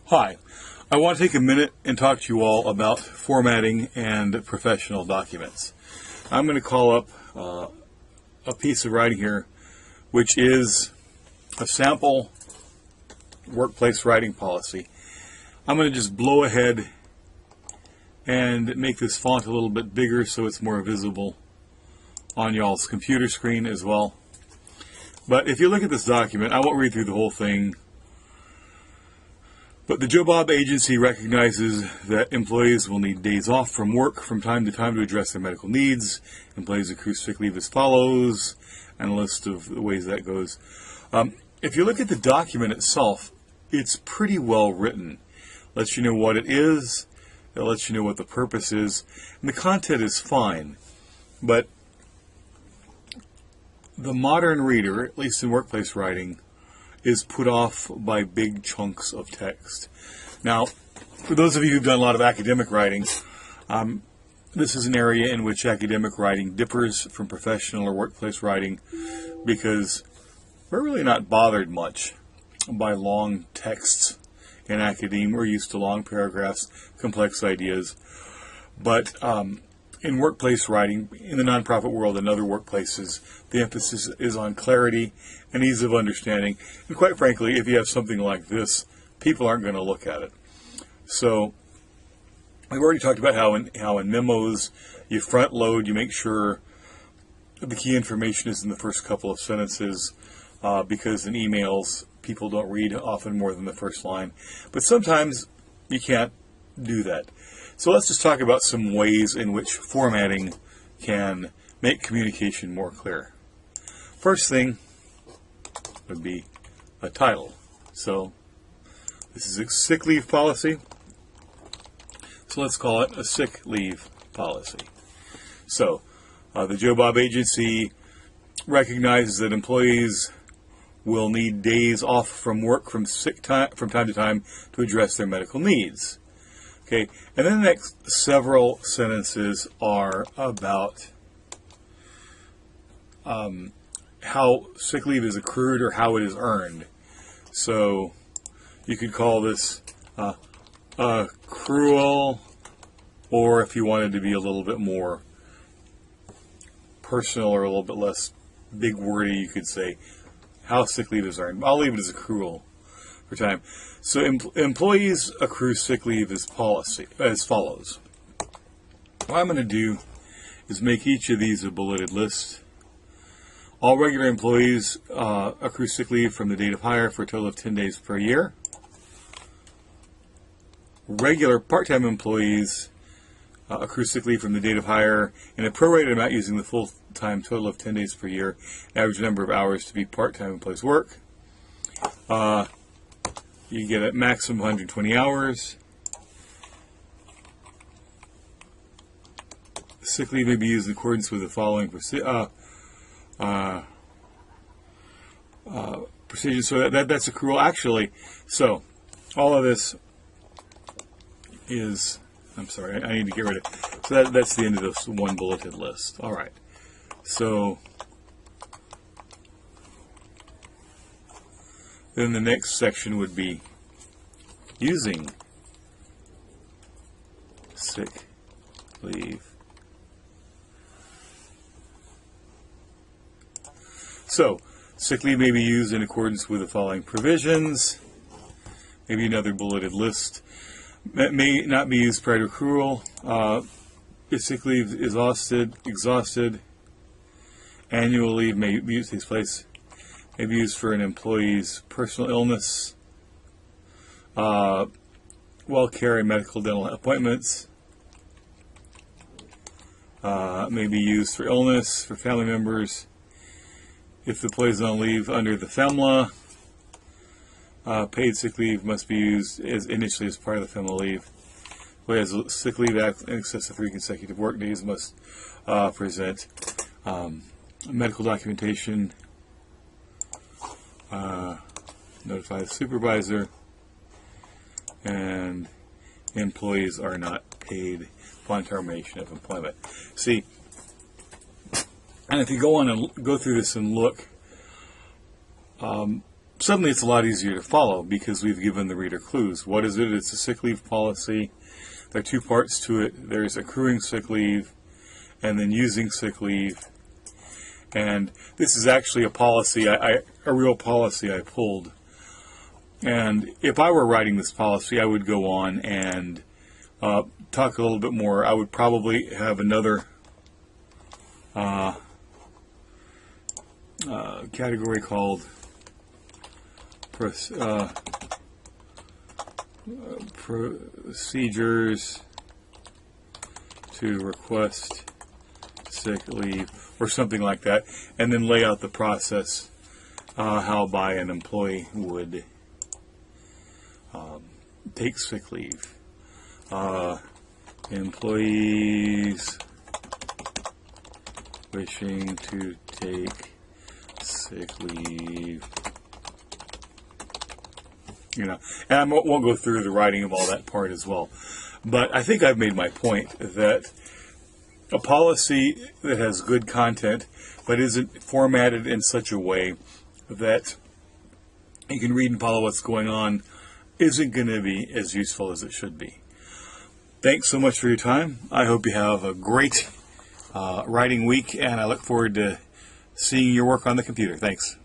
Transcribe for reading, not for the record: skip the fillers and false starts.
Hi, I want to take a minute and talk to you all about formatting and professional documents. I'm going to call up a piece of writing here, which is a sample workplace writing policy. I'm going to just blow ahead and make this font a little bit bigger so it's more visible on y'all's computer screen as well. But if you look at this document, I won't read through the whole thing. But the Joe Bob Agency recognizes that employees will need days off from work from time to time to address their medical needs. Employees accrue sick leave as follows, and a list of the ways that goes. If you look at the document itself, it's pretty well written. It lets you know what it is, it lets you know what the purpose is, and the content is fine. But the modern reader, at least in workplace writing, is put off by big chunks of text. Now, for those of you who've done a lot of academic writing, this is an area in which academic writing differs from professional or workplace writing because we're really not bothered much by long texts in academia. We're used to long paragraphs, complex ideas. But in workplace writing, in the nonprofit world and other workplaces, the emphasis is on clarity and ease of understanding. And quite frankly, if you have something like this, people aren't going to look at it. So we've already talked about how in memos you front load, you make sure the key information is in the first couple of sentences because in emails, people don't read often more than the first line. But sometimes you can't do that. So let's just talk about some ways in which formatting can make communication more clear. First thing would be a title. So this is a sick leave policy. So let's call it a sick leave policy. So the Joe Bob Agency recognizes that employees will need days off from work from time to time to address their medical needs. Okay, and then the next several sentences are about how sick leave is accrued or how it is earned. So you could call this accrual, or if you wanted to be a little bit more personal or a little bit less big wordy, you could say how sick leave is earned. I'll leave it as accrual for time. So employees accrue sick leave as follows. What I'm going to do is make each of these a bulleted list. All regular employees accrue sick leave from the date of hire for a total of 10 days per year. Regular part-time employees accrue sick leave from the date of hire in a prorated amount using the full-time total of 10 days per year, average number of hours to be part-time employees work. You get a maximum of 120 hours. Sick leave may be used in accordance with the following procedures. So that's accrual. Actually, so all of this is, I'm sorry, I need to get rid of. So that's the end of this one bulleted list. All right. So then the next section would be using sick leave. So, sick leave may be used in accordance with the following provisions. Maybe another bulleted list. That may not be used prior to accrual. If sick leave is exhausted, annual leave may be used, takes place. May be used for an employee's personal illness, well care and medical dental appointments. May be used for illness, for family members. If the employee is on leave under the FEMLA, paid sick leave must be used initially as part of the FEMLA leave. Employee has a sick leave act in excess of 3 consecutive work days must present medical documentation. Notify the supervisor, and employees are not paid upon termination of employment. See, and if you go on and go through this and look, suddenly it's a lot easier to follow because we've given the reader clues. What is it? It's a sick leave policy. There are two parts to it. There's accruing sick leave and then using sick leave. And this is actually a policy, a real policy I pulled. And if I were writing this policy, I would go on and talk a little bit more. I would probably have another category called procedures to request sick leave or something like that, and then lay out the process how by an employee would take sick leave. Employees wishing to take sick leave. And I won't go through the writing of all that part as well. But I think I've made my point that a policy that has good content but isn't formatted in such a way that you can read and follow what's going on isn't going to be as useful as it should be. Thanks so much for your time. I hope you have a great writing week, and I look forward to seeing your work on the computer. Thanks.